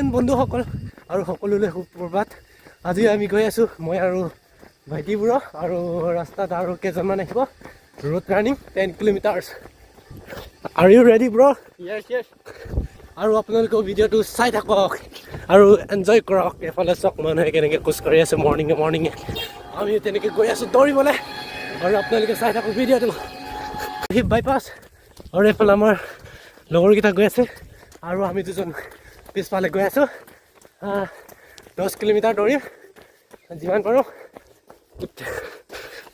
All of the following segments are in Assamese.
নতুন বন্ধুসকল আৰু সকলোলৈ সুপ্ৰভাত। আজি আমি গৈ আছোঁ মই আৰু ভাইটিবোৰৰ আৰু ৰাস্তাত আৰু কেইজনমান আহিব road running 10 kilometres. Are you ready bro? Yes. আৰু আপোনালোকেও ভিডিঅ'টো চাই থাকক আৰু এনজয় কৰক। এফালে চাওক মানুহে কেনেকৈ খোজকাঢ়ি আছে মৰ্ণিঙে আমি তেনেকৈ গৈ আছোঁ দৌৰিবলৈ আৰু আপোনালোকে চাই থাকক ভিডিঅ'টো। বাইপাছ আৰু এইফালে আমাৰ লগৰকেইটা গৈ আছে আৰু আমি দুজন পিছফালে গৈ আছোঁ। 10 কিলোমিটাৰ দৌৰিম যিমান পাৰোঁ।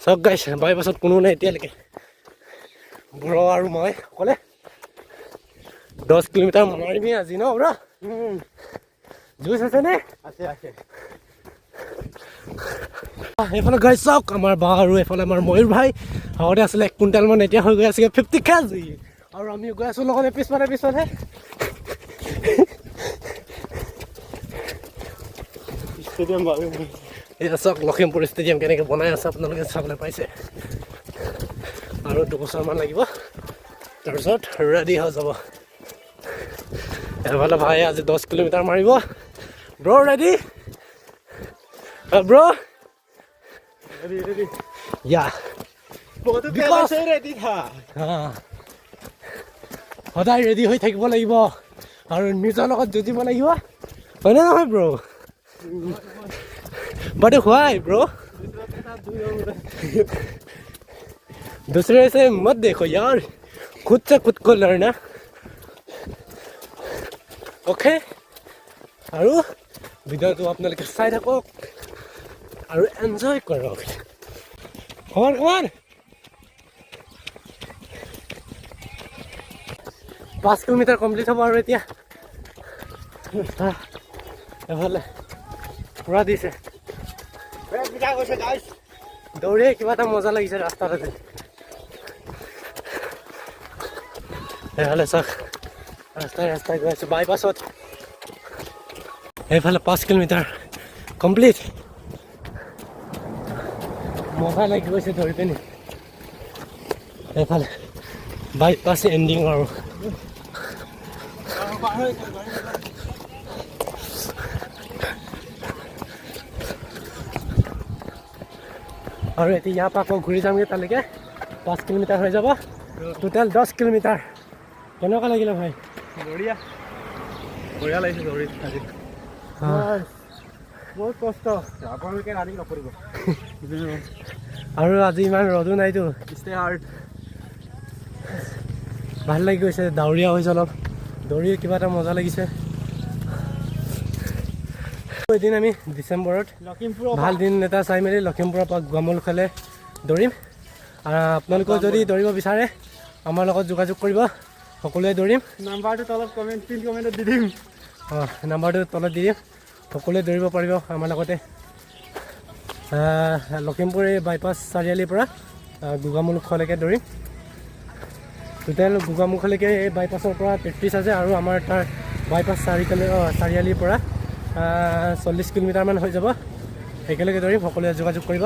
চাওক গাইছ, বাইপাছত কোনো নাই এতিয়ালৈকে, ব্ৰ আৰু মই অকলে 10 কিলোমিটাৰ মাৰিমেই আজি ন ব্ৰ? জুচ আছেনে? আছে এইফালে গাইছ চাওক আমাৰ বা আৰু এইফালে আমাৰ ময়ূৰ ভাই। আগতে আছিলে 1 কুইণ্টেলমান, এতিয়া হৈ গৈ আছে 50 কেজি। আৰু আমি গৈ আছোঁ লগতে পিছফালে ষ্টেডিয়াম এতিয়া চাওক লখিমপুৰ ষ্টেডিয়াম কেনেকৈ বনাই আছে আপোনালোকে চাবলৈ পাইছে। আৰু 2 বছৰমান লাগিব তাৰপিছত ৰেডি হৈ যাব। এফালে ভাই আজি 10 কিলোমিটাৰ মাৰিব। ব্ৰ ৰেডি? ব্ৰ ready. ইয়া ready tha. সদায় ৰেডি হৈ থাকিব লাগিব আৰু নিজৰ লগত যুঁজিব লাগিব, হয়নে নহয় ব্ৰ? But why bro? दूसरे से मत देखो यार, खुद से खुद को लड़ना, ओके? আৰু ভিডিঅ'টো আপোনালোকে চাই থাকক আৰু এনজয় কৰক। কমান 5 কিলোমিটাৰ কমপ্লিট হ'ব আৰু এতিয়া এফালে পুৰা দিছে। দৌৰে কিবা এটা মজা লাগিছে ৰাস্তাত আজি। এইফালে চাওক ৰাস্তাই গৈ আছোঁ বাইপাছত। এইফালে 5 কিলোমিটাৰ কমপ্লিট। মজা লাগি গৈছে দৌৰি পিনি। এইফালে বাইপাছ এণ্ডিং আৰু আৰু এতিয়া ইয়াৰ পৰা আকৌ ঘূৰি যামগৈ তালৈকে। 5 কিলোমিটাৰ হৈ যাব, টোটেল 10 কিলোমিটাৰ। কেনেকুৱা লাগিলে ভাই? বঢ়িয়া লাগিছে দৌৰি আজি। বহুত কষ্ট, আপোনালোকে ৰানিং নকৰিব। আৰু আজি ইমান ৰ'দো নাইতো, ষ্টে হাৰ্ড। ভাল লাগি গৈছে, ডাৱৰীয়া হৈছে অলপ, দৌৰি কিবা এটা মজা লাগিছে। এদিন আমি ডিচেম্বৰত ভাল দিন এটা চাই মেলি লখিমপুৰৰ পৰা গোৱামুখলৈ দৌৰিম। আপোনালোকেও যদি দৌৰিব বিচাৰে আমাৰ লগত যোগাযোগ কৰিব, সকলোৱে দৌৰিম। নাম্বাৰটো তলত কমেণ্টত দি দিম। নাম্বাৰটো তলত দি দিম, সকলোৱে দৌৰিব পাৰিব আমাৰ লগতে। লখিমপুৰ এই বাইপাছ চাৰিআলিৰ পৰা গোগামুখলৈকে দৌৰিম। টোটেল গোগামুখলৈকে এই বাইপাছৰ পৰা 33 আছে আৰু আমাৰ তাৰ বাইপাছ চাৰিআলিৰ পৰা 40 কিলোমিটাৰমান হৈ যাব। একেলগে দৌৰিম, সকলোৱে যোগাযোগ কৰিব।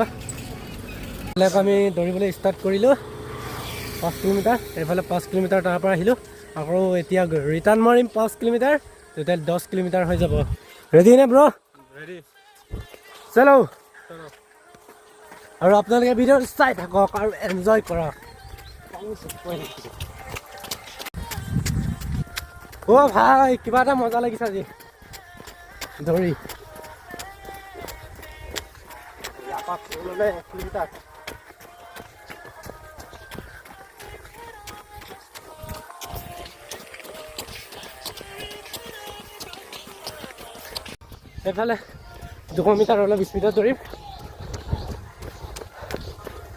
আমি দৌৰিবলৈ ষ্টাৰ্ট কৰিলোঁ 5 কিলোমিটাৰ। এইফালে 5 কিলোমিটাৰ তাৰ পৰা আহিলোঁ, আকৌ এতিয়া ৰিটাৰ্ণ মাৰিম 5 কিলোমিটাৰ, টোটেল 10 কিলোমিটাৰ হৈ যাব। ৰেডি নে ব্ৰ? ৰেডি, চলো। আৰু আপোনালোকে ভিডিঅ'টো চাই থাকক আৰু এনজয় কৰক। অ' ভাই কিবা এটা মজা লাগিছে আজি দৌৰি। এইফালে 200 মিটাৰ অলপ স্পীডত দৌৰিম।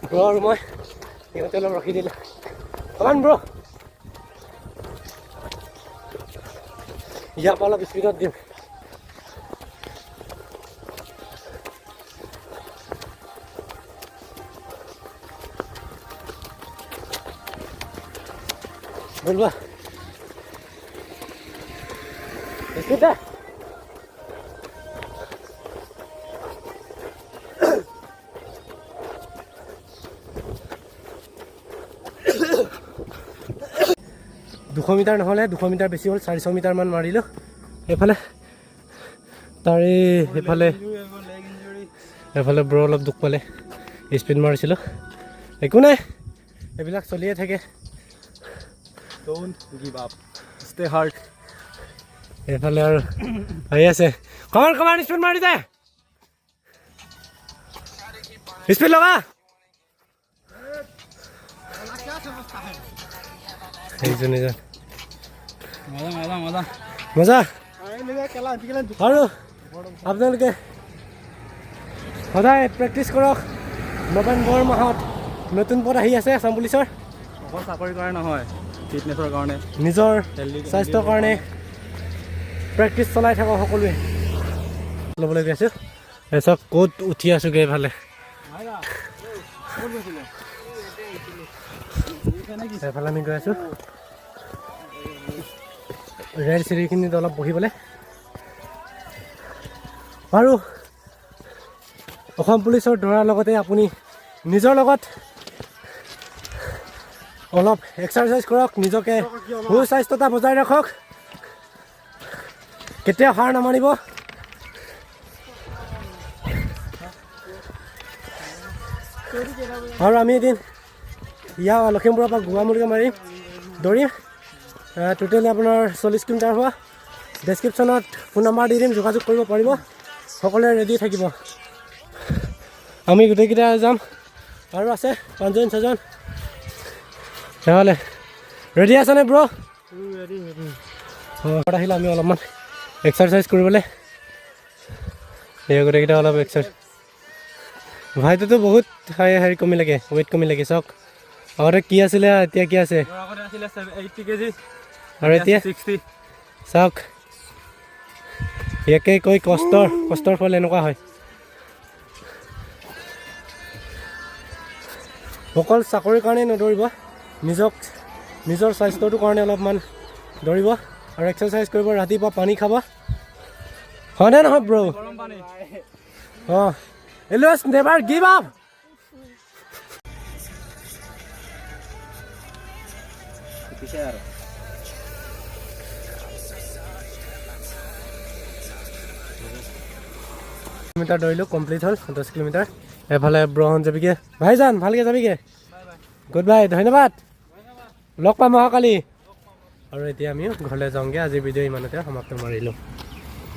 ব্ৰ আৰু মই সিহঁতে অলপ ৰখি দিলে। কমান ব্ৰ, ইয়াৰ পৰা অলপ স্পীডত দিম। বলবা স্পীড দে। 200 মিটাৰ নহ'লে 200 মিটাৰ বেছি হ'ল, 400 মিটাৰমান মাৰিলোঁ। এইফালে তাৰে এফালে ব্ৰ অলপ দুখ পালে, স্পীড মাৰিছিলোঁ। একো নাই, এইবিলাক চলিয়ে থাকে। Don't give up. Stay hard. এইফালে আৰু আহি আছে, কমান স্পীড মাৰি দে, স্পীড লগা। নিজৰ মজা। আৰু আপোনালোকে সদায় প্ৰেক্টিচ কৰক। নৱেম্বৰ মাহত নতুন পদ আহি আছে আছাম পুলিচৰ। অকল চাকৰিৰ কাৰণে নহয়, ফিটনেছৰ কাৰণে, নিজৰ স্বাস্থ্যৰ কাৰণে প্ৰেক্টিচ চলাই থাকক সকলোৱে। ল'বলৈ গৈ আছোঁ, চব ক'ত উঠি আছোগৈ এইফালে। এইফালে আমি গৈ আছোঁ ৰেল চিৰিখিনিত অলপ বহিবলৈ। আৰু অসম পুলিচৰ দৌৰাৰ লগতে আপুনি নিজৰ লগত অলপ এক্সাৰচাইজ কৰক, নিজকে সুস্বাস্থ্যতা বজাই ৰাখক, কেতিয়াও হাৰ নামানিব। আৰু আমি এদিন ইয়াৰ লখিমপুৰৰ পৰা গোৱামুৰিকে মাৰি দৌৰিম। টোটেলি আপোনাৰ 40 কিলোমিটাৰ হোৱা। ডেছক্ৰিপশ্যনত ফোন নম্বৰ দি দিম, যোগাযোগ কৰিব পাৰিব। সকলোৱে ৰেডি থাকিব। আমি গোটেইকেইটা যাম, আৰু আছে 5জন 6জন। তেতিয়াহ'লে ৰেডি আছেনে ব্ৰ? ঘৰত আহিলে আমি অলপমান এক্সাৰচাইজ কৰিবলৈ। এই গোটেইকেইটা অলপ এক্সাৰচাইজ। ভাইটোতো বহুত হেৰি কমিলেগৈ, ৱেইট কমিলেগৈ। চাওক আগতে কি আছিলে, এতিয়া কি আছে, 80 কেজি আৰু এতিয়া 60। চাওক, ইয়াকে কৈ কষ্টৰ ফল এনেকুৱা হয়। অকল চাকৰিৰ কাৰণে নদৌৰিব, নিজৰ স্বাস্থ্যটোৰ কাৰণে অলপমান দৌৰিব আৰু এক্সাৰচাইজ কৰিব। ৰাতিপুৱা পানী খাব, হয়নে নহয় ব্ৰ? অঁ, এলৱেজ নেভাৰ গিভ আপ। কিলোমিটাৰ দৌৰিলোঁ, কমপ্লিট হ'ল 10 কিলোমিটাৰ। এফালে ব্ৰহণ যাবিগে, ভাইজান ভালকৈ যাবিগে। গুড বাই, ধন্যবাদ, লগ পাম অহাকালি। আৰু এতিয়া আমি ঘৰলৈ যাওঁগৈ। আজিৰ ভিডিঅ' ইমানতে সমাপ্ত মাৰিলোঁ।